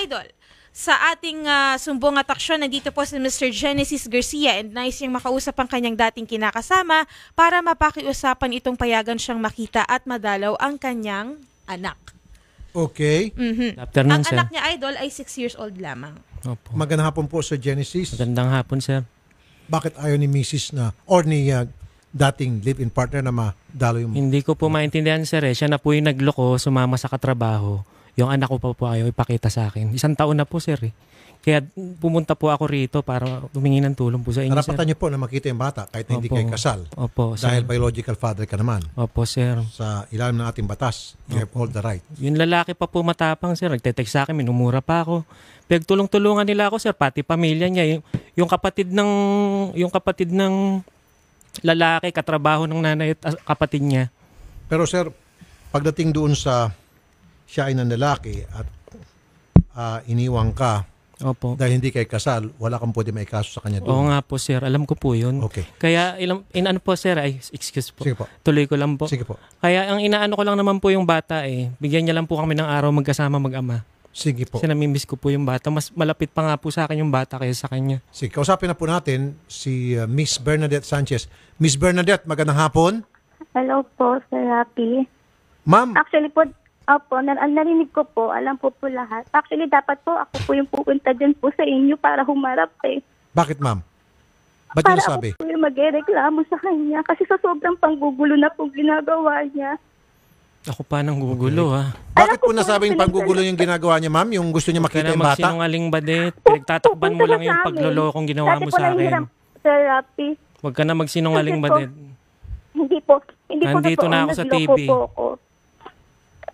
Idol, sa ating sumbong at aksyon, nandito po si Mr. Genesis Garcia and nais niyang makausap ang kanyang dating kinakasama para mapakiusapan itong payagan siyang makita at madalaw ang kanyang anak. Okay. Ang anak niya, Idol, ay 6 years old lamang. Opo. Magandang hapon po, Sir Genesis. Magandang hapon, sir. Bakit ayaw ni Mrs. na, or ni dating live-in partner na madalo yung... Hindi ko po maintindihan, sir. Siya na po yung nagloko, sumama sa katrabaho. Yung anak ko pa po ayaw ipakita sa akin. 1 taon na po, sir. Kaya pumunta po ako rito para humingi ng tulong po sa inyo, Karapatan sir. niyo po na makita yung bata kahit hindi kayo kasal. Opo, sir. Dahil biological father ka naman. Opo, sir. Sa ilalim ng ating batas, you have all the right. Yung lalaki pa po matapang, sir. Nagte-text sa akin, minumura pa ako. Pagtulong-tulungan nila ako, sir, pati pamilya niya. Yung kapatid ng lalaki, katrabaho ng nanay at kapatid niya. Pero sir, pagdating doon sa siya ay ng lalaki at iniwang ka, Opo. dahil hindi kayo kasal, wala kang pwede may kaso sa kanya Oo doon. nga po, sir. Alam ko po yun. Okay. Kaya, ano po, sir, excuse po. Sige po. Tuloy ko lang po. Sige po. Kaya, ang inaano ko lang naman po yung bata bigyan niya lang po kami ng araw magkasama mag-ama. Sige po. Kasi namimiss ko po yung bata. Mas malapit pa nga po sa akin yung bata kaysa sa kanya. Sige, kausapin na po natin si Miss Bernadette Sanchez. Miss Bernadette, magandang hapon. Hello po, Sir Rapi. Ma'am, Actually po, opo, narinig ko po, alam po lahat. Actually, dapat po ako po yung pupunta dyan po sa inyo para humarap bakit ma'am? Ba't Para niyo nasabi? ako po yung magreklamo sa kanya kasi sa sobrang panggugulo na po ginagawa niya. Ako pa nang gugulo, ha? Bakit po Alam ko po, nasabing Sir, panggugulo yung ginagawa niya, ma'am? Yung gusto niya Huwag ka makita na yung bata? magsinungaling, Badet. Pinagtatakban mo Pupunta lang siya yung sa amin. paglolokong ginawa Dati mo po sa nahihiram, akin. Sir Rapi. Huwag ka na magsinungaling, Kasi po, Badet. Hindi po Nandito totoo, na ako sa nagloko TV. po ako.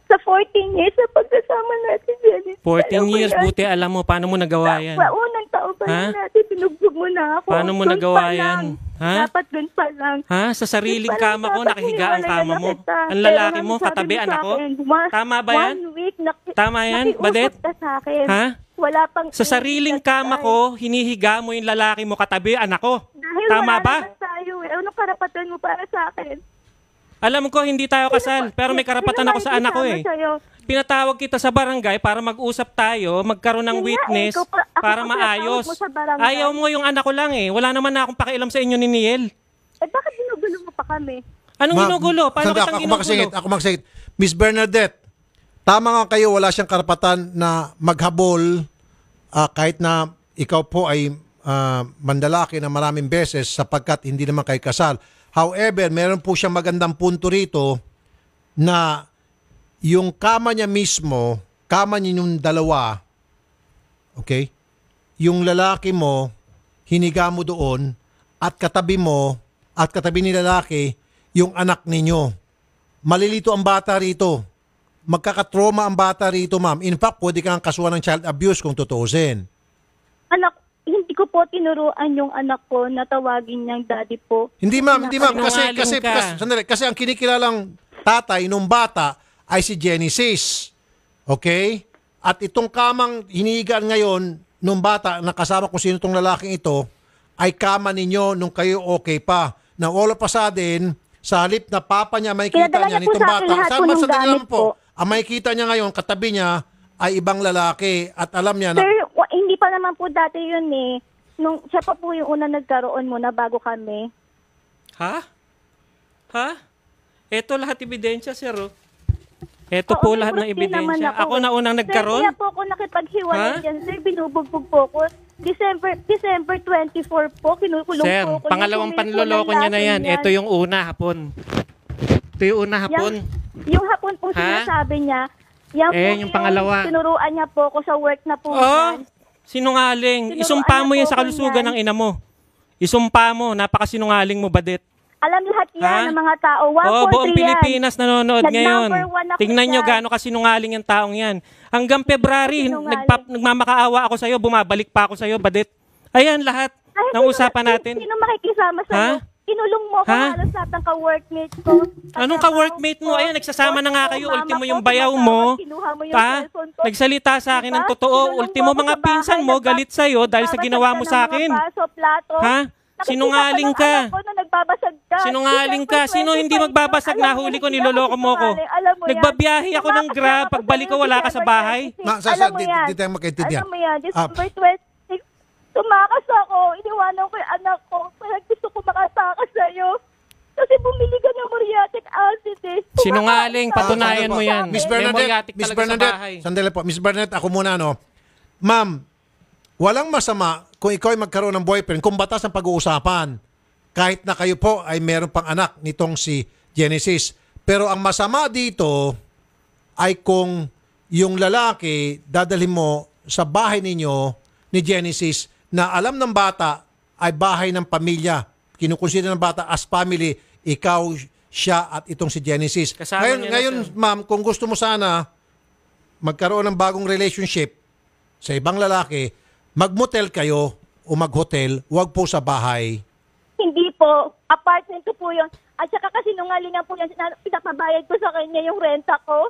Sa 14 years na pagkasama natin, Jenny. 14 years, buti alam mo. Paano mo nagawa yan? Sa unang taon pa Ha? lang natin, pinugbog mo na ako. Paano mo Doon nagawa pa yan? lang. Ha? Dapat doon pa lang. Ha? Sa sariling Doon pa lang kama ko, dapat nakahiga ang hiniwalay kama na mo. kita. Ang Pero lalaki ang mo, sabi katabi mo sa anak ko? akin, Tama ba yan? 1 week Tama yan, Badet? ka sa akin. Ha? Wala pang... Sa sariling kama ko, hinihiga mo yung lalaki mo, katabi anak ko. Dahil Tama wala ba? naman tayo eh. Anong karapatan mo para sa akin? Alam ko, hindi tayo kasal, pero may karapatan ako sa anak ko eh. Sa'yo. Pinatawag kita sa barangay para mag-usap tayo, magkaroon ng Yun nga witness eh, ako para pa maayos. pinatawag mo sa barangay. Ayaw mo yung anak ko lang eh. Wala naman na akong pakialam sa inyo ni Niel. Eh bakit ginugulo mo pa kami? Anong Ma'am, ginugulo? Paano sandali, kitang ginugulo? Ako magsingit. Miss Bernadette, tama nga kayo, wala siyang karapatan na maghabol kahit na ikaw po ay mandalaki na maraming beses sapagkat hindi naman kayo kasal. However, meron po siyang magandang punto rito na yung kama niya mismo, kama niya yung dalawa, okay? Yung lalaki mo, hiniga mo doon at katabi mo at katabi ni lalaki yung anak ninyo. Malilito ang bata rito. Magkakatroma ang bata rito, ma'am. In fact, pwede kang kasuhan ng child abuse kung tutuusin. Anak, hindi ko po tinuruan yung anak ko na tawagin niyang daddy po. Hindi ma'am, hindi ma'am. Sinungaling ka. Sandali, kasi ang kinikilalang tatay nung bata ay si Genesis. Okay? At itong kamang hinihigaan ngayon nung bata na kasama kung sino itong lalaking ito ay kama ninyo nung kayo okay pa. Na all of a sudden, sa halip na papa niya makikita Pinadala niya niya po nitong sa akin bata. lahat po Saan ng sandali lang gamit po. Ang makikita niya ngayon, katabi niya ay ibang lalaki at alam niya na Sir, hindi pa naman po dati yun eh. Nung, siya pa po yung una nagkaroon muna bago kami. Ha? Ha? Eto lahat ebidensya, sir. Oh. Eto po Oo, lahat ng may naman ebidensya. Ako na unang Sir, nagkaroon? kaya po ako nakipaghiwalay Ha? dyan. Sir, binubugbog po ako. December 24 po, kinukulong Sir, po ako. pangalawang Yung panloloko niya na yan. lalaki Ito yung una hapon. Ito yung una hapon. Yung hapon po Ha? sinasabi niya, yan po Yung pangalawa. tinuruan niya po ako sa work na po. Oh, yan. sinungaling. Tinuruan Isumpa mo niya yan po sa ako kalusugan yan. ng ina mo. Isumpa mo. Napakasinungaling mo, Badet. Alam lahat yan Ha? ng mga tao. 1, Oh, 4, buong 3 yan. Pilipinas nanonood ngayon. Nag-number 1 ako Tingnan nyo dyan. gaano kasinungaling yung taong yan. Hanggang February, Sinungaling. nagmamakaawa ako sa'yo, bumabalik pa ako sa'yo, Badet. Ayan lahat ng usapan natin. Sino makikisama sa'yo? Ha? Kinulong mo ko Ha? halos lahat ng ka-workmate ko. Anong ka-workmate mo? Ayan, nagsasama na nga kayo. Mama Ultimo ko, yung bayaw tumatawag, mo. kinuha mo yung Ha? cellphone ko. Nagsalita sa akin ng Diba? totoo. Kinulong Ultimo mo ako mga sa bahay, pinsan mo, galit sa'yo dahil sa nagpapasok ginawa ka mo ng sa mga akin. baso, plato. Ha? Sinungaling ka. Anak ko na nagbabasag ka. Sinungaling ka. December Sino hindi 25 magbabasag? alam mo Nahuli ko, yan, niloloko mo ko. sinungaling. Alam mo yan. Nagbabiyahe ako ng Tumakas Grab. na ako Pagbalik ko, sa'yo wala ka sa December bahay. 26. Sasa, Alam mo yan. di tayo magkaintindihan. Alam mo yan, December 26, tumakas ako. Iniwanan ko yung anak ko. Kaya gusto ko makatakas sa'yo. Kasi bumili ka ng muriatic acid eh. Sinungaling, patunayan mo yan. Miss May Bernadette, muriatic Miss talaga sa Bernadette, bahay. sandali po. Miss Bernadette, ako muna, no? Ma'am, walang masama kung ikaw ay magkaroon ng boyfriend kung batas ang pag-uusapan. Kahit na kayo po ay meron pang anak nitong si Genesis. Pero ang masama dito ay kung yung lalaki dadalhin mo sa bahay ninyo ni Genesis na alam ng bata ay bahay ng pamilya. Kinukonsider ng bata as family, ikaw, siya at itong si Genesis. Kasama niya na Ngayon, siya. ma'am, kung gusto mo sana magkaroon ng bagong relationship sa ibang lalaki, magmotel kayo o maghotel, huwag po sa bahay. Hindi po. Apartment ko po yun. At saka kasi nungalingan po yan. Pinapabayad ko sa kanya yung renta ko.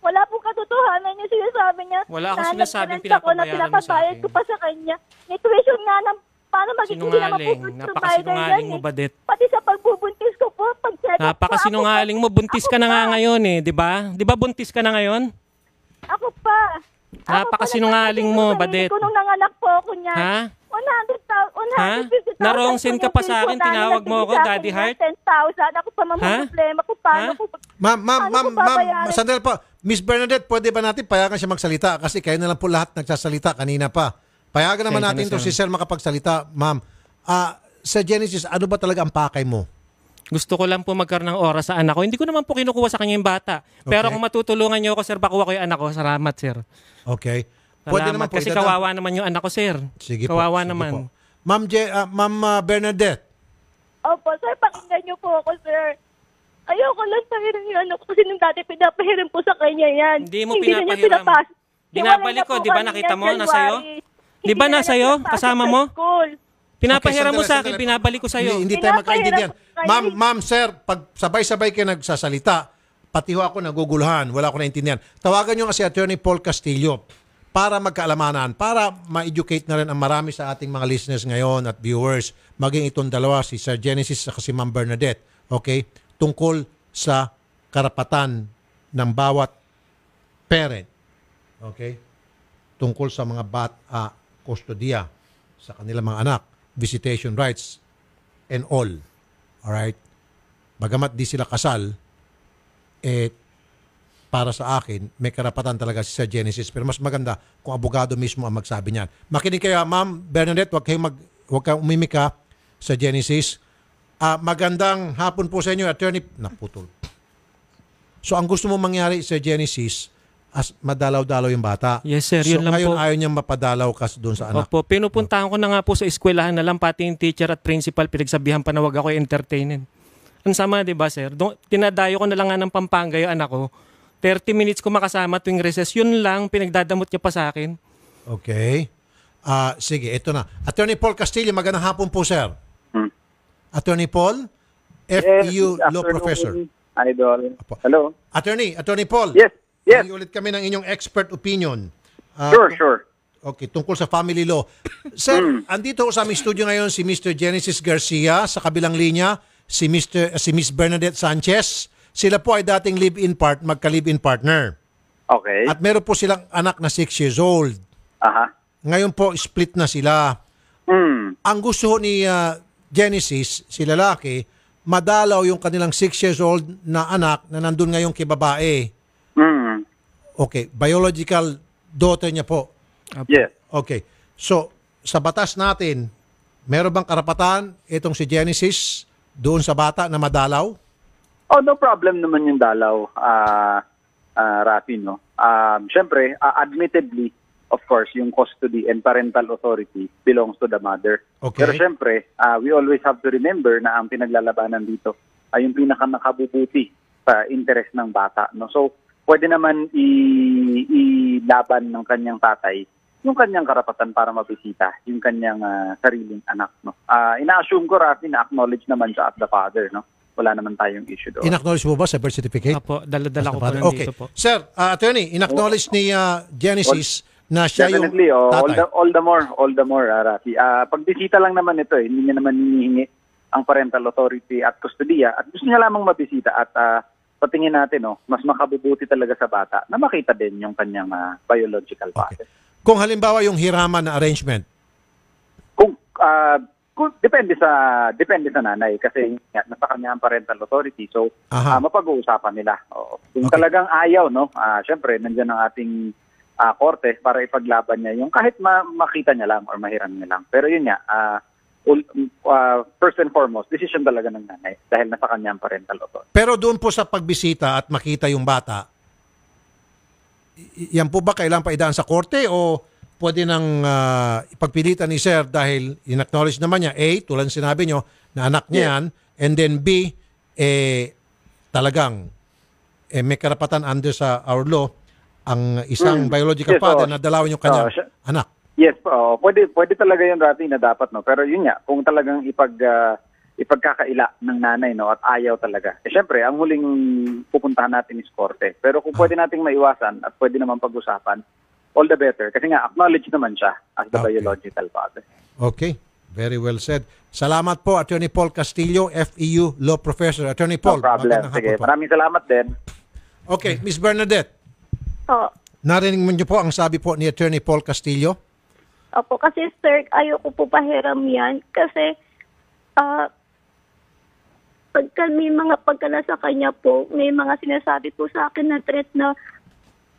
Wala pong katotohanan yung sinasabi niya. Wala akong na sinasabing nagrenta ko na pinapabayaran mo sa pinapabayad akin. ko pa sa kanya. May tuition nga ng paano magiging hindi naman po Sinungaling. Napakasinungaling mo, Badet. Pati sa pagbubuntis ko po, pag Napakasinungaling mo. Buntis ka na nga ngayon eh, di ba? Di ba buntis ka na ngayon? Ako pa. Napakasinungaling mo, Badet. Kung nung nanganak po ako niyan. Ha? 150,000. Ha? Na-wrong send ka pa sa akin, tinawag mo ako, Daddy Heart? 10,000. Ako pa mamamroblema ko. Paano Ha? ko? Ma'am, babayaran? sandali po. Miss Bernadette, pwede ba natin payagan siya magsalita? Kasi kayo na lang po lahat nagsasalita kanina pa. Payagan naman Thank natin you, to sir. si Sir makapagsalita, ma'am. Sa Genesis, ano ba talaga ang pakay mo? Gusto ko lang po magkaroon ng oras sa anak ko. Hindi ko naman po kinukuha sa kanya yung bata. Pero Okay. kung matutulungan niyo ako, sir, bakuha ko yung anak ko. Salamat, sir. Okay. Salamat. po. Kasi idadam- kawawa naman yung anak ko, sir. Sige po. Kawawa sige naman. po. Ma'am Bernadette, Opo, sir, pakinggan niyo po ako, sir. Ayoko lang pahiram yung ano ko kasi nung dati pinapahiram po sa kanya yan. Hindi mo na niya pinapahiram. pinapas. Binabalik ko, Hiwalay na po di ba kami nakita yan, mo? Nasa'yo? January. Di ba Hindi na nasa'yo? niya pinapasok Kasama sa mo? school. Pinapahiram mo Okay, sa akin, sandali. binabalik ko sa'yo. Hindi tayo magkaintindihan. Pinapahiram ko Ma'am, sir, pag sabay-sabay kayo nagsasalita, pati ho ako naguguluhan, wala ako naintindihan. Tawagan nyo kasi Attorney Paul Castillo para magkaalamanan, para ma-educate na rin ang marami sa ating mga listeners ngayon at viewers, maging itong dalawa, si Sir Genesis at si Ma'am Bernadette, okay? Tungkol sa karapatan ng bawat parent, okay? Tungkol sa mga kustodiya sa kanilang mga anak, visitation rights, and all. Alright? Bagamat di sila kasal, para sa akin, may karapatan talaga si Sir Genesis. Pero mas maganda kung abogado mismo ang magsabi niyan. Makinig kayo, Ma'am Bernadette, huwag kang umimik ka sa Genesis. Magandang hapon po sa inyo, Attorney. Naputol. So, ang gusto mo mangyari, Sir Genesis, as madalaw-dalaw yung bata. Yes, sir. So, Yun lang ngayon po. ayaw niyang mapadalaw ka doon sa anak. Opo, pinupuntahan ko na nga po sa eskwelahan na lang, pati yung teacher at principal, pinagsabihan pa na wag ako entertainin. Ang sama, di ba, sir? Tinadayo ko na lang nga ng Pampanga yung anak ko. 30 minutes ko makasama tuwing recess. Yun lang, pinagdadamot niya pa sa akin. Okay. Sige, ito na. Attorney Paul Castillo, magandang hapon po, sir. Attorney Paul, FEU Law Professor. Idol. Apo. Hello. Attorney Paul. Yes. Hingi ulit kami ng inyong expert opinion. Sure. Okay, tungkol sa family law. Sir, andito sa aming studio ngayon si Mr. Genesis Garcia, sa kabilang linya si Miss Bernadette Sanchez. Sila po ay dating magka-live-in partner. Okay. At meron po silang anak na 6 years old. Aha. Ngayon po split na sila. Ang gusto ni Genesis, si lalaki, madalaw yung kanilang 6 years old na anak na nandun ngayon kay babae. Okay, biological daughter niya po. Yes. Okay. So, sa batas natin, meron bang karapatan itong si Genesis doon sa bata na madalaw? Oh, no problem naman yung dalaw, Rafi, no? Siyempre, admittedly, of course, yung custody and parental authority belongs to the mother. Okay. Pero siyempre, we always have to remember na ang pinaglalabanan dito ay yung pinakamakabubuti sa interest ng bata, no? So, pwede naman ilaban ng kanyang tatay yung kanyang karapatan para mabisita yung kanyang sariling anak, no? Ina-assume ko, Rafi, na acknowledge naman siya as the father, no? Wala naman tayong issue doon. In-acknowledge mo ba sa birth certificate? Opo, dala-dala ko po Okay. nandito po. Sir, attorney, in-acknowledge ni Genesis na siya Definitely, yung all tatay. the more, Rafi. Pagbisita lang naman ito, hindi niya naman hinihingi ang parental authority at custodia at gusto niya lamang mabisita at patingin natin, mas makabubuti talaga sa bata na makita din yung kanyang biological father. Kung halimbawa yung hiraman na arrangement, Kung depende sa nanay kasi nasa kanya ang parental authority, so Aha. mapag-uusapan nila. Oo. Kung Okay. talagang ayaw, syempre nandiyan ang ating korte para ipaglaban niya yung kahit makita niya lang or mahiram niya lang. Pero yun nga, first and foremost, decision talaga ng nanay dahil nasa kanya ang parental authority. pero doon po sa pagbisita at makita yung bata, yan po ba kailangan pa idaan sa korte o pwede nang ipagpilitan ni sir dahil in-acknowledge naman niya, A, tulad ng sinabi nyo, na anak niya yan, and then B, talagang may karapatan under sa our law ang isang biological Yes, father oo. na dalawin yung kanyang anak. Yes, pwede talaga yun, Rafi, na dapat, no. Pero yun nga, kung talagang ipagkakaila ng nanay, no, at ayaw talaga. Syempre, ang huling pupuntahan natin is korte. Pero kung pwede nating maiwasan at pwede naman pag-usapan, all the better. Kasi nga, acknowledge naman siya as the Okay. biological father. Okay, very well said. Salamat po, Attorney Paul Castillo, FEU Law Professor. Attorney Paul, No problem. magandang Sige, hapon po. maraming salamat din. Okay, Miss Bernadette, narinig mo niyo po ang sabi po ni Attorney Paul Castillo? Opo, kasi sir, ayoko po pahiram yan. Kasi, pagka nasa kanya po, may mga sinasabi po sa akin na threat na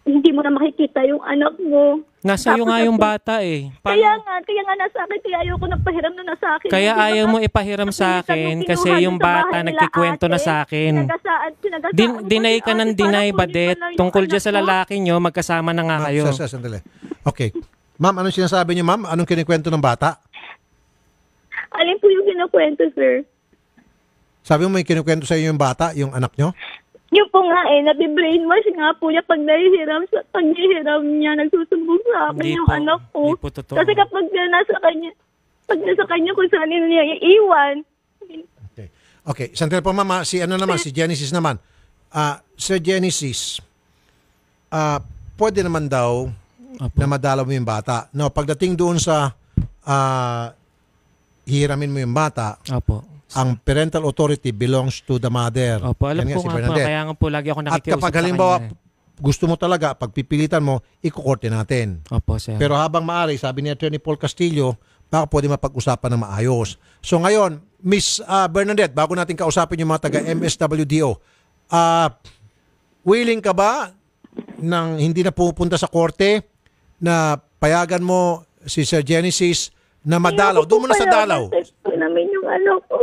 hindi mo na makikita yung anak mo. Nasa iyo Tapos nga yung ako- bata eh. Kaya nga nasa akin, kaya ayoko nang pahiram na nasa akin. Kaya Hindi ayaw baka mo ipahiram sa napilitan akin mong kasi kinuha yung sa bahay bata nila, nagkikwento na ate. sa akin. Sinagasaan mo Dinay kasi, ka ng ate, dinay, para Badet. kunin mo lang yung Tungkol dyan anak sa mo. lalaki nyo, magkasama na nga kayo. Sandali. Okay. Ma'am, anong sinasabi niyo, ma'am? Anong kinikwento ng bata? Alin po yung kinukwento, sir? Sabi mo may kinikwento sa iyo yung bata, yung anak nyo? Yung po nga nabibrainwash nga po niya pag nahihiram niya, nagsusumbong sa akin Hindi yung po. anak ko. Hindi po totoo. Kasi kapag nasa kanya kung saan niya iiwan. Okay. Sandali po, ma'am. Si Genesis naman. Sir Genesis, pwede naman daw Opo. na madalaw mo yung bata. No, pagdating doon sa hihiramin mo yung bata, Opo. ang parental authority belongs to the mother. Opo, alam Yan ko si nga po. Bernadette. Kaya nga po lagi ako At nakikiusap kapag sa halimbawa, kanya. gusto mo talaga, pagpipilitan mo, ikukorte natin. Opo, sir. Pero habang maaari, sabi ni Attorney Paul Castillo, baka pwede mapag-usapan ng maayos. So ngayon, Miss Bernadette, bago natin kausapin yung mga taga-MSWDO, willing ka ba nang hindi na pupunta sa korte na payagan mo si Sir Genesis na madalaw? Doon muna sa dalaw. Ito namin yung anak ko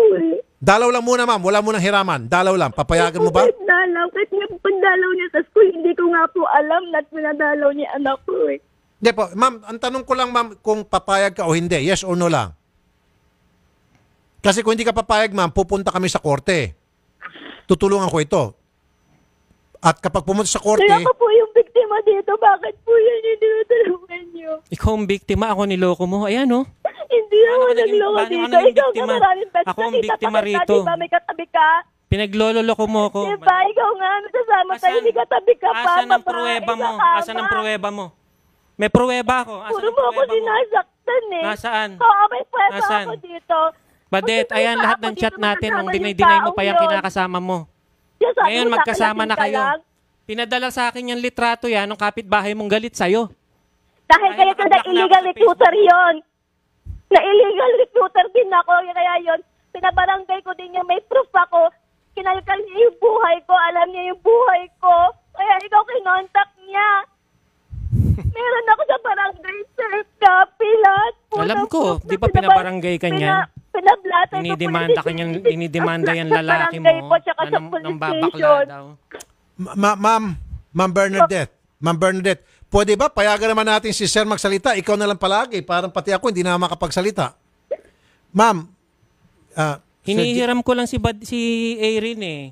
Dalaw lang muna, ma'am. Wala munang hiraman. Dalaw lang. Papayagan mo ba? Kahit dalaw, kahit nga pagdalaw niya sa school, hindi ko nga po alam na pinadalaw niya anak ko Hindi po. Ma'am, ang tanong ko lang, ma'am, kung papayag ka o hindi. Yes or no lang. Kasi kung hindi ka papayag, ma'am, pupunta kami sa korte. Tutulungan ko ito. At kapag pumunta sa korte, Kaya ako po yung biktima dito, bakit po yan yung tinutulungan niyo? Ikaw ang biktima, ako niloko mo. Ayan, oh. Hindi ako Paano ka naging- nagloko paano ka dito. naging Ikaw ka biktima? maraming beses Ako ang nakita biktima pa kita, rito. Di ba may katabi ka? Pinaglololoko mo ako. Diba, ikaw nga, nasasama tayo, hindi katabi ka pa. Asan ang babae pruweba mo? sa kama. Asan ang pruweba mo? May pruweba ako. Asan Puro ang mo ako pruweba mo? sinasaktan Nasaan? Oo, may pweba Nasaan? ako dito. Badet, Kasi ayan may lahat ako ng dito chat natin. Nung nakasama dinay-dinay mo taong pa yung yun. kinakasama mo. Kaya sabi Ngayon mo sa akin, magkasama na lasing ka kayo. lang. Pinadala sa akin yung litrato yan ng kapitbahay mong galit sa'yo. Dahil Ay, kayo na nakablock na illegal ako sa recruiter yon. Na illegal recruiter din ako. Kaya yon, pinabarangay ko din yung may proof ako. Kinalkal niya yung buhay ko. Alam niya yung buhay ko. Kaya ikaw kinontak niya. Meron ako sa barangay, sir. Copy lahat po. Alam ng ko, proof di na ba pinabarangay ka niyan? Pinablatan ko Dinidemanda ka niyan, dinidemanda yan lalaki mo. po, tsaka sa Nang police babakla station. daw. Ma'am Bernadette, pwede ba payagan naman natin si Sir magsalita? Ikaw na lang palagi. Parang pati ako hindi na makapagsalita. Ma'am, Hinihiram ko lang si Erin eh.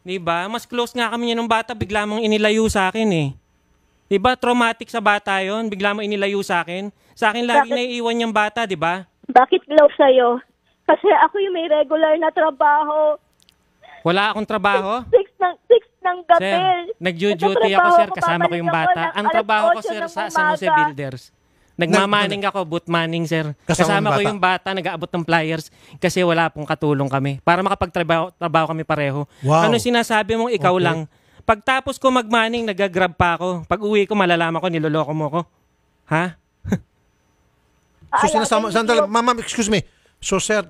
Diba? Mas close nga kami niya nung bata, bigla mong inilayo sa akin eh. Diba? Traumatic sa bata yon, bigla mong inilayo sa akin. Sa akin lagi Bakit? naiiwan yung bata, diba? Bakit close sa'yo? Kasi ako yung may regular na trabaho. Wala akong trabaho. ng gabi. Sir, nag-duty ako, sir. Kasama ko yung bata. Ang trabaho ko, sir, sa San Jose Builders. Nagmamaning ako, boot manning, sir. Kasama ko yung bata, nag-aabot ng flyers kasi wala pong katulong kami. Para makapagtrabaho kami pareho. Wow. Ano sinasabi mong ikaw Okay. lang? Pagtapos ko mag-manning, nag-grab pa ako. Pag uwi ko, malalaman ko, niloloko mo ko. Ha? So sinasama, sandali, ma'am, excuse me. So sir,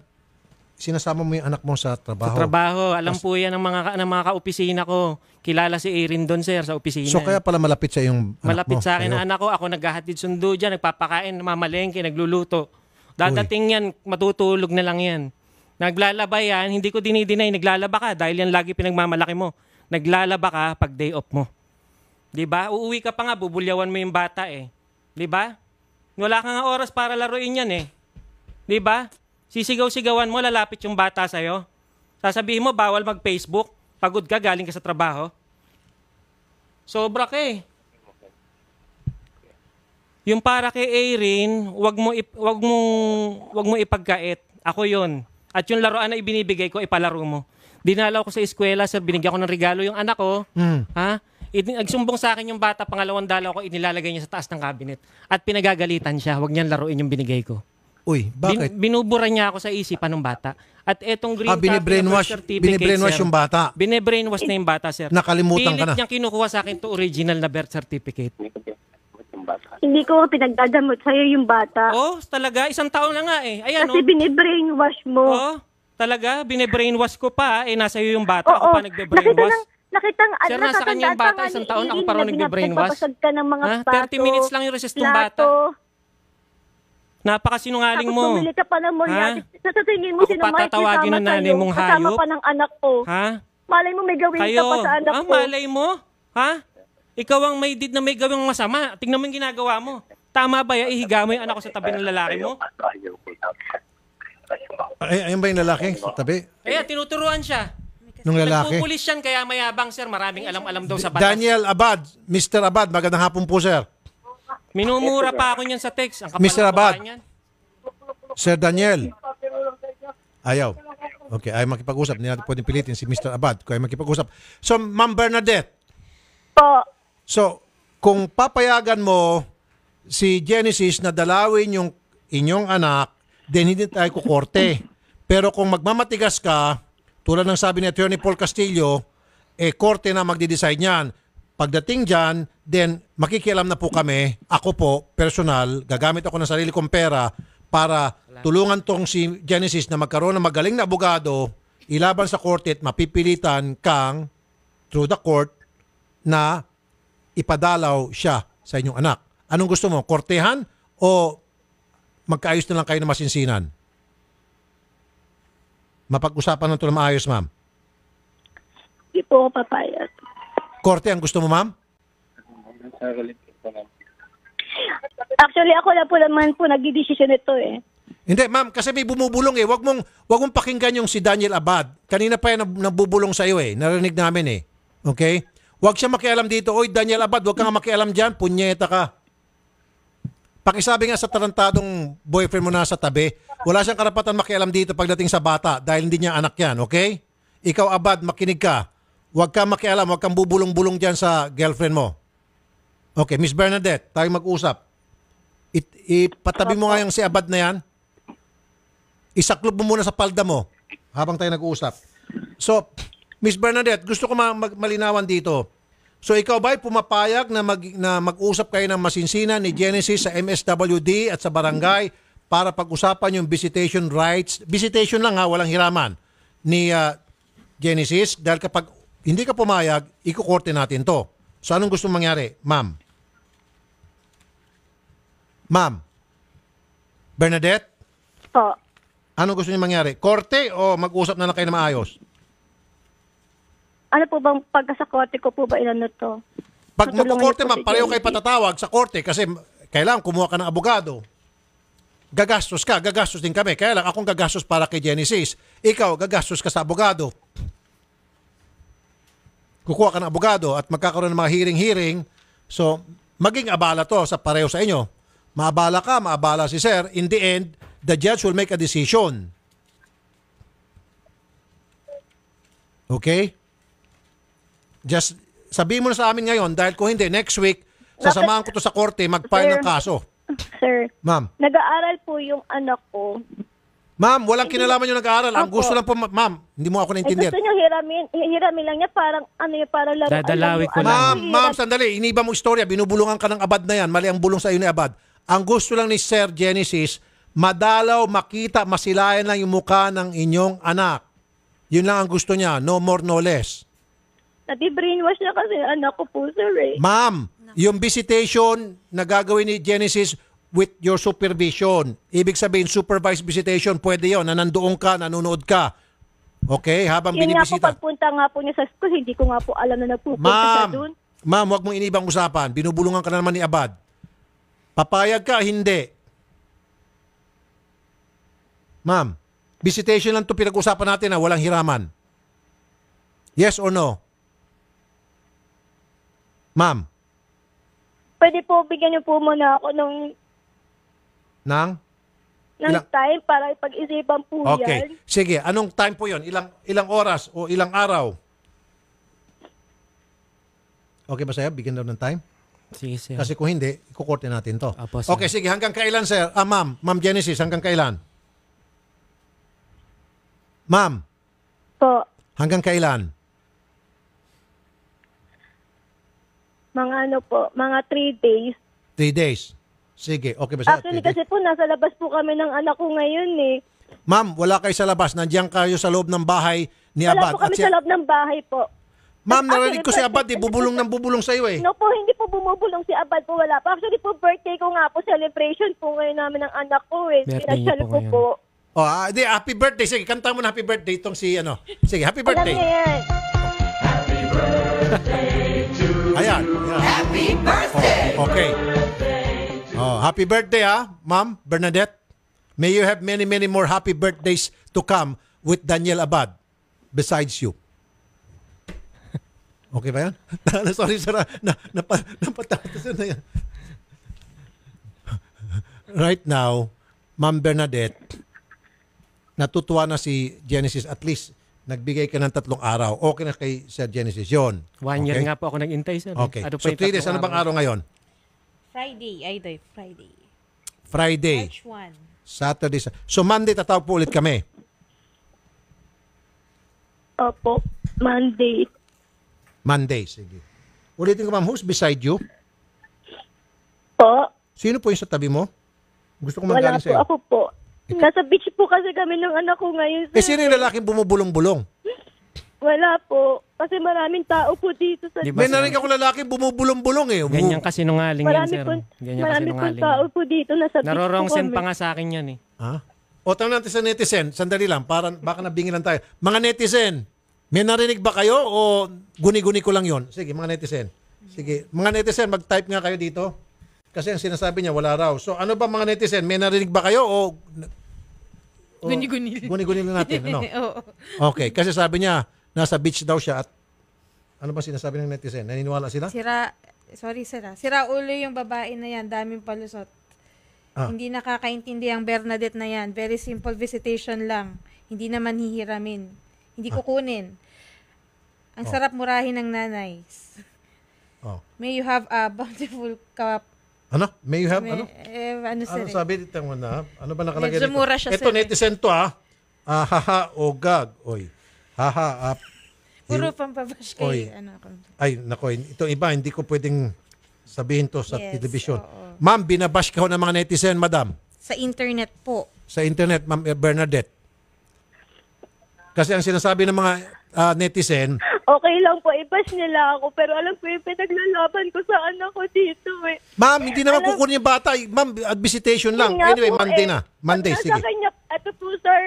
sinasama mo yung anak mo sa trabaho. Trabaho. Alam po yan ng mga ka-opisina ko. Kilala si Erin doon, sir, sa opisina. So kaya pala malapit sa yung anak Malapit mo. sa akin Kayo. ang anak ko. Ako naghahatid sundo dyan, nagpapakain, mamalengke, nagluluto. Dadating yan, matutulog na lang yan. Naglalaba yan, hindi ko dinidinay, naglalaba ka dahil yan lagi pinagmamalaki mo. Naglalaba ka pag day off mo. 'Di ba? Uuwi ka pa nga, bubulyawan mo yung bata eh. 'Di ba? Wala kang nga oras para laruin yan eh. 'Di ba? Sisigaw-sigawan mo, lalapit yung bata sa'yo. Sasabihin mo, bawal mag-Facebook. Pagod ka, galing ka sa trabaho. Sobra ka eh. Yung para kay Erin, wag mo ipagkait. Ako 'yon. At yung laruan na ibinibigay ko, ipalaro mo. Dinalaw ko sa eskwela, sir, binigyan ko ng regalo yung anak ko. Ha? Nagsumbong sa akin yung bata, pangalawang dalaw ko, inilalagay niya sa taas ng cabinet. At pinagagalitan siya, wag niyang laruin yung binigay ko. Uy, bakit? Binubura niya ako sa isipan ng bata. At etong green copy ng birth certificate, binibrainwash sir, yung bata. Bine-brainwash na yung bata, sir. Nakalimutan ka na. Pilit niyang kinukuha sa akin to original na birth certificate. Hindi ko pinagdadamot sa'yo yung bata. Oh, talaga? 1 taon na nga eh. Ayan, Kasi oh. binibrainwash mo. Oh, talaga? Bine-brainwash ko pa. Eh, nasa iyo yung bata. Ako pa nagbe-brainwash. Sir, nasa kanya yung bata, 1 taon, ako pa raw nagbe-brainwash. Ka ng mga Ha? 30 minutes lang yung resist ng bata. Napakasinungaling Tapos mo. bumili ka pa ng moriatis. Sa tingin mo, Ako sino pa may tatawagin kasama ng nanay sa'yo? mong Kasama hayop? pa ng anak ko. Ha? Malay mo may gawin ka pa sa anak ko. Malay mo? Ha? Ikaw ang may did na may gawing masama. Tingnan mo yung ginagawa mo. Tama ba ya? Ihiga mo yung anak ko sa tabi ng lalaki mo? Ay, ayun ba yung lalaki sa tabi? Kaya tinuturuan siya. Nung lalaki? Nagpupulis yan kaya mayabang, sir. Maraming alam-alam daw sa batas. Daniel Abad, Mr. Abad, magandang hapon po, sir. Minumura pa ako niyan sa text. Ang kapal Mr. ng Abad. mukha niyan. Sir Daniel. Ayaw. Okay, ayaw makipag-usap. Hindi natin pwedeng pilitin si Mr. Abad kung ayaw makipag-usap. So, Ma'am Bernadette. Po. So, kung papayagan mo si Genesis na dalawin yung inyong anak, then hindi tayo kukorte. Pero kung magmamatigas ka, tulad ng sabi ni Attorney Paul Castillo, korte na magde-decide niyan. Pagdating dyan, then makikialam na po kami, ako po, personal, gagamit ako ng sarili kong pera para tulungan tong si Genesis na magkaroon ng magaling na abogado, ilaban sa korte at mapipilitan kang through the court na ipadalaw siya sa inyong anak. Anong gusto mo? Kortehan o magkaayos na lang kayo na masinsinan? Mapag-usapan na ito na maayos, ma'am. Hindi po ako papayag. Korte ang gusto mo, ma'am? Actually, ako na po naman po nagdidesisyon ito eh. Hindi, ma'am, kasi may bumubulong eh. Wag mong pakinggan yung si Daniel Abad. Kanina pa yan nabubulong sa iyo eh. Narinig namin eh. Okay? Wag siya makialam dito. Oy, Daniel Abad, wag ka nga makialam dyan. Punyeta ka. Pakisabi nga sa tarantadong boyfriend mo na sa tabi, wala siyang karapatan makialam dito pagdating sa bata dahil hindi niya anak yan, okay? Ikaw, Abad, makinig ka. Huwag ka makialam, huwag kang bubulong-bulong dyan sa girlfriend mo. Okay, Miss Bernadette, tayo mag-usap. Ipatabi mo nga yung si Abad na yan. Isaklob mo muna sa palda mo habang tayo nag-uusap. So, Miss Bernadette, gusto ko malinawan dito. So, ikaw ba ay pumapayag na mag-usap kayo ng masinsinan ni Genesis sa MSWD at sa barangay para pag-usapan yung visitation rights? Visitation lang ha, walang hiraman ni Genesis. Dahil kapag hindi ka pumayag, ikukorte natin to. So, anong gusto mangyari, ma'am? Ma'am, Bernadette? Po. Anong gusto niyo mangyari? Korte o mag-usap na lang kayo na maayos? Ano po bang pagka sa korte ko po ba inano to? Pag Matulungan magkukorte, niyo po ma'am, si pareho kayo Genesis. patatawag sa korte kasi kailangan kumuha ka ng abogado. Gagastos ka, gagastos din kami. Kaya lang, akong gagastos para kay Genesis. Ikaw, gagastos ka sa abogado. Kukuha ka ng abogado at magkakaroon ng mga hearing-hearing. So, maging abala to sa pareho sa inyo. Maabala ka, maabala si sir. In the end, the judge will make a decision. Okay? Just sabihin mo na sa amin ngayon dahil kung hindi, next week, sasamahan ko to sa korte, mag-file ng kaso. Sir, Ma'am. nag-aaral po yung anak ko. Ma'am, walang kinalaman yung nag-aaral. Ang Opo. gusto lang po, ma'am, hindi mo ako Eh, naintindihan. gusto niya hiramin lang niya parang parang laruan Dadalawi ko Ma'am, lang. ma'am, sandali. Iniba mo istorya. Binubulungan ka ng abad na yan. Mali ang bulong sa iyo ni abad. Ang gusto lang ni Sir Genesis, madalaw, makita, masilayan lang yung mukha ng inyong anak. Yun lang ang gusto niya. No more, no less. Nabi-brainwash na kasi yung anak ko po, sir eh. Ma'am, yung visitation na gagawin ni Genesis with your supervision. Ibig sabihin, supervised visitation, pwede yon na nandoon ka, nanonood ka. Okay? Habang Yun nga po, binibisita. pagpunta nga po niya sa school, hindi ko nga po alam na nagpupunta siya doon. Ma'am, huwag mong inibang usapan. Binubulungan ka na naman ni Abad. Papayag ka, hindi. Ma'am, visitation lang to pinag-usapan natin na walang hiraman. Yes or no? Ma'am, Pwede po, bigyan niyo po muna ako ng nang? ng Ilang- time para ipag-isipan po Okay. yan. Sige, anong time po yon? Ilang oras o ilang araw? Okay ba sa'yo? Bigyan daw ng time? Sige, sir. Kasi kung hindi, ikukorte natin to. Apo, sir. Okay, sige. Hanggang kailan, sir? Ma'am Genesis, hanggang kailan? Ma'am, Po, hanggang kailan? mga 3 days. 3 days. Sige, okay ba sa'yo? Actually, 3 days? kasi po, nasa labas po kami ng anak ko ngayon eh. Ma'am, wala kayo sa labas. Nandiyan kayo sa loob ng bahay ni Wala Abad. po kami sa loob ng bahay po. Ma'am, narinig ko si Actually, Abad, bubulong ng bubulong sa'yo eh. No po, hindi po bumubulong si Abad po, wala po. Actually po, birthday ko nga po, celebration po ngayon namin ng anak ko eh. Birthday niyo Pinasyal po ko ngayon. po. Oh, happy birthday. Sige, kanta mo na happy birthday itong si ano. Sige, happy Alam birthday. niya yan. Ayan. Happy birthday! Okay. Oh, happy birthday Ma'am Bernadette. May you have many, many more happy birthdays to come with Daniel Abad besides you. Okay ba yan? Sorry, sir. Napatatas na yan. Right now, Ma'am Bernadette, natutuwa na si Genesis. At least, nagbigay ka ng 3 araw. Okay na kay Sir Genesis. Yun. 1 year Okay? nga po ako nag-intay, sir. Okay. Ano So pa yung 3 days, ano tatlong bang araw ngayon? Friday, Idol, Friday. Friday, March 1. Saturday. So Monday tatawag po ulit kami. Opo, Monday. Monday, sige. Ulitin ko ma'am, who's beside you? Po, Sino po yung sa tabi mo? Gusto ko wala manggaling po sa'yo. ako po. Nasa beach po kasi kami ng anak ko ngayon. Eh, sino yung lalaking bumubulong-bulong? Wala po. Kasi maraming tao po dito sa... Di ba, May sir? narinig ako lalaking bumubulong-bulong eh. Ganyan ka sinungaling yan, Marami sir. po, Ganyan ka marami po sinungaling. tao po dito. Nasa beach po Narorongsen kami. pa nga sa akin yan eh. Ha? O, tanong natin sa netizen. Sandali lang, baka nabingin lang tayo. Mga netizen, may narinig ba kayo o guni-guni ko lang yon? Sige, mga netizen. Sige, mga netizen, mag-type nga kayo dito. Kasi ang sinasabi niya, wala raw. So, ano ba mga netizen? May narinig ba kayo o Guni-guni. guni-guni lang natin? Ano? Oo. Okay, kasi sabi niya, nasa beach daw siya at ano ba sinasabi ng netizen? Naniniwala sila? Sira ulo yung babae na yan, daming palusot. Ah. Hindi nakakaintindi ang Bernadette na yan. Very simple visitation lang. Hindi naman hihiramin. Hindi kukunin. Ang sarap murahin ng nanay. Oh. May you have a bountiful cup. Ano? May you have, ano? Ano Ano sir? sabi dito mo na? Ano ba nakalagay Medyo dito? mura siya, Ito, sir. netizen to haha, o gag. Oy. Haha, Puro pampabash Oy. kay ano ako. Ay, nako, ito iba, hindi ko pwedeng sabihin to sa Yes, television. oo. Ma'am, binabash ka ho ng mga netizen, madam. Sa internet po. Sa internet, Ma'am Bernadette. Kasi ang sinasabi ng mga netizen, Okay lang po, i-bash nila ako. Pero alam ko yung pinaglalaban ko sa anak ko dito eh. ma'am, hindi naman kukunin yung bata. Ma'am, visitation lang. Yun nga Anyway, po, Monday na. Monday, pag sige. nasa kanya, eto po sir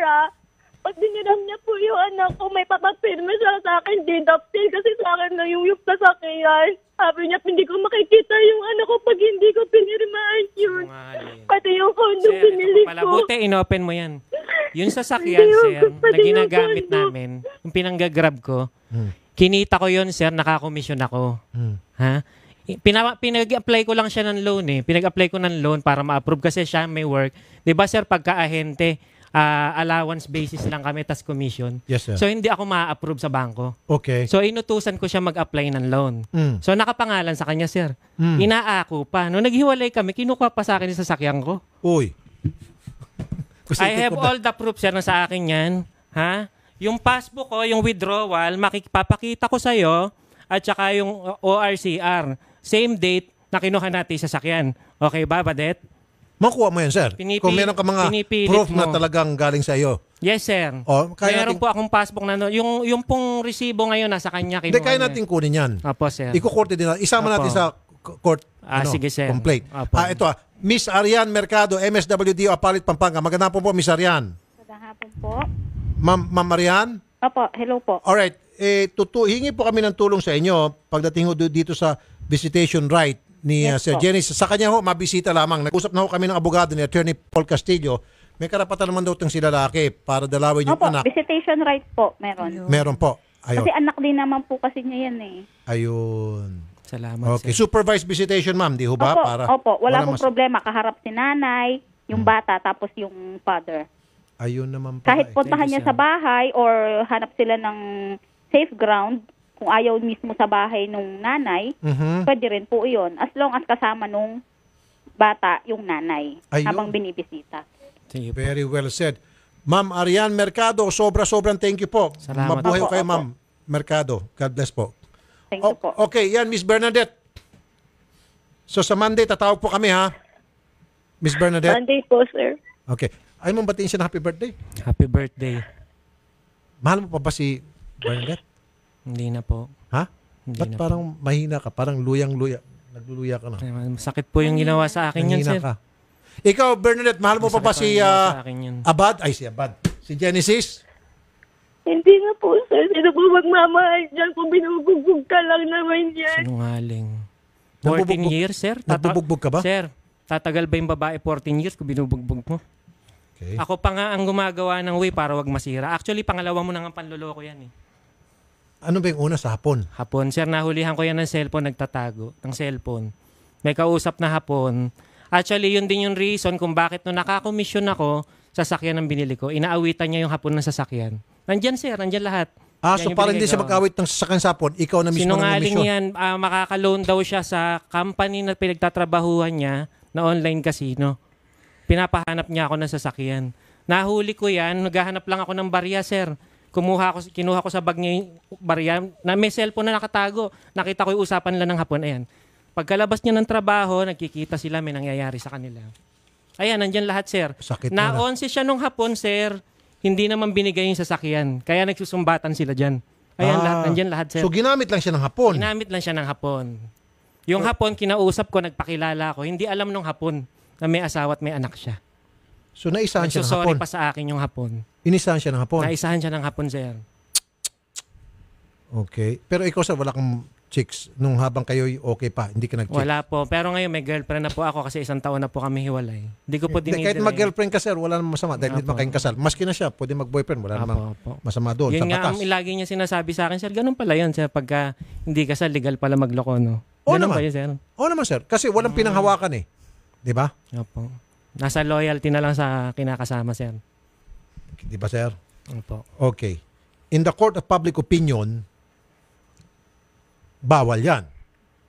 pag diniram niya po yung anak ko, may papapirma siya sa akin, didaptil kasi sa akin na yung sasakyan. Sabi niya, hindi ko makikita yung anak ko pag hindi ko pinirmahan yun. Sinungaling. Pati yung condo Sir, binili ito pala. ko. Buti, inopen mo yan. Yung sasakyan, Hindi, sir, pati na yung ginagamit condo. namin, yung pinanggagrab ko, kinita ko yun, sir, nakakomisyon ako. Ha? Pinag-apply ko lang siya ng loan eh. Pinag-apply ko ng loan para ma-approve kasi siya may work. 'Di ba sir, pagka-ahente, allowance basis lang kami, tas commission. Yes, sir. So, hindi ako ma-approve sa bangko. Okay. So, inutusan ko siya mag-apply ng loan. So, nakapangalan sa kanya, sir. Inaako pa. Nung naghiwalay kami, kinukuha pa sa akin yung sasakyan ko. Uy. I have all the proof, sir, na sa akin yan. Ha? Yung passbook ko, yung withdrawal, makikipapakita ko sa'yo, at saka yung ORCR. Same date na kinuha natin sa sasakyan. Okay ba, Badet? Makuha mo yan, sir. Kung meron ka mga pinipilit proof na mo. talagang galing sa iyo. Yes, sir. O, kaya Meron natin, po akong passbook na yung pong resibo ngayon nasa kanya kinuha hindi, kaya niya. natin kunin yan. Opo, sir. Ikukorte din natin. Isama Opo. natin sa court Sige, sir. complaint. Opo. Ito Miss Arian Mercado, MSWDO, Apalit, Pampanga. Magandang po Miss Arian. Magandang hapon po. Ma'am Arian? Opo, hello po. Alright. Hingi po kami ng tulong sa inyo pagdating ho dito sa visitation right ni Yes Sir po. Jenny. Sa kanya ho, mabisita lamang. Nag-usap na ho kami ng abogado ni Attorney Paul Castillo. May karapatan naman daw itong si lalaki para dalawin yung Opo, anak. visitation right po, meron. Meron po. Ayun. Kasi anak din naman po kasi niya yan eh. Ayun. Salamat, Okay. sir. Supervised visitation, ma'am. Di ho ba? Opo, wala pong mas- problema. Kaharap si nanay, yung bata, tapos yung father. Ayun naman pala. Kahit puntahan Thank you, niya sa sir. bahay or hanap sila ng safe ground, kung ayaw mismo sa bahay nung nanay, pwede rin po yun. As long as kasama nung bata yung nanay Ayun. habang binibisita. Sige po. Very well said. Ma'am Arian Mercado, sobrang thank you po. Salamat. Mabuhay ko Opo, kayo, opo. ma'am Mercado. God bless po. Thank you po. Okay, yan, Miss Bernadette. So sa Monday, tatawag po kami, ha? Miss Bernadette? Monday po, sir. Okay. Ay, mong batiin siya ng happy birthday. Happy birthday. Mahal mo pa ba si Bernadette? Hindi na po. Ha? Hindi Ba't na parang mahina ka? Parang luyang-luya. Nagluluya ka na. Masakit po yung ginawa sa akin yan, Mahina sir. ka. Ikaw, Bernadette, mahal mo pa ba Masakit si ang ginawa sa akin yan. Abad? Ay, si Abad. Si Genesis? Hindi na po, sir. Sino po magmamahal dyan kung binubugbog ka lang naman yan? Sinungaling. 14 Nabubugbog- years, sir? Nagbubugbog ka ba? Sir, tatagal ba yung babae 14 years kung binubugbog mo? Okay. Ako pa nga ang gumagawa ng way para wag masira. Actually, pangalawa mo na nga panloloko yan eh. Ano ba yung una sa hapon? Hapon, sir, nahulihan ko yan ng cellphone, nagtatago ng cellphone. May kausap na hapon. Actually, yun din yung reason kung bakit nung nakakomisyon ako, sasakyan ang binili ko, inaawitan niya yung hapon ng sasakyan. Nandyan, sir, nandyan lahat. Yan So yung para binigay hindi siya ko. mag-awit ng sasakyan sa hapon, ikaw na mismo ng Sinungaling omisyon. yan, makaka-loan daw siya sa company na pinagtatrabahuhan niya na online casino. Pinapahanap niya ako ng sasakyan. Nahuli ko yan, naghahanap lang ako ng barya, sir. Kinuha ko sa bag niya yung barya, na may cellphone na nakatago. Nakita ko yung usapan lang ng hapon, ayan. Pagkalabas niya ng trabaho, nagkikita sila, may nangyayari sa kanila. Ayan, nandyan lahat, sir. Sakit na. Na-11 siya nung hapon, sir. Hindi naman binigay yung sasakyan. Kaya nagsusumbatan sila dyan. Ayan, lahat, nandyan lahat, sir. So ginamit lang siya ng hapon. Ginamit lang siya ng hapon. Yung hapon, kinausap ko, nagpakilala ko. Hindi alam nung hapon na may asawa at may anak siya. So naisahan siya ng Nagsusorry hapon. pa sa akin yung hapon. Inisahan siya ng hapon. Naisahan siya ng hapon, sir. Okay. Pero ikaw, sir, wala kang chicks nung habang kayo okay pa, hindi ka nag-chick. Wala po. Pero ngayon may girlfriend na po ako kasi 1 taon na po kami hiwalay. Hindi ko po Hindi, kahit dinideny. mag-girlfriend ka, sir, wala namang masama. Dahil hindi Apo. naman kayong kasal. Maski na siya, pwede mag-boyfriend. Wala namang Apo. masama doon. Yun Sa nga batas. ang lagi niya sinasabi sa akin, sir. Ganun pala yun, sir. Pagka hindi kasal, legal pala magloko, no? Oo Ganun naman. ba yun, sir? Oo naman, sir. Kasi walang pinanghawakan eh. Di ba? Opo. Nasa loyalty na lang sa kinakasama, sir. Di ba, sir? Opo. Okay. In the court of public opinion, bawal yan.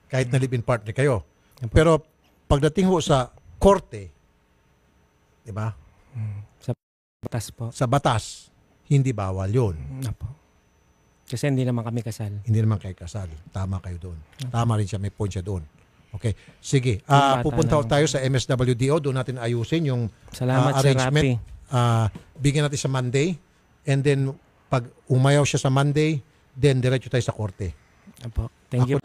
Kahit na live-in partner kayo. Pero pagdating ho sa korte, di ba? Sa batas po. Sa batas, hindi bawal yun. Opo. Kasi hindi naman kami kasal. Hindi naman kayo kasal. Tama kayo doon. Tama rin siya. May point siya doon. Okay. Sige. Yung bata Pupunta lang. tayo sa MSWDO. Doon natin ayusin yung Salamat, Sir arrangement. Rapi. Bigyan natin sa Monday. And then, pag umayaw siya sa Monday, then diretso tayo sa korte. Opo. Thank you.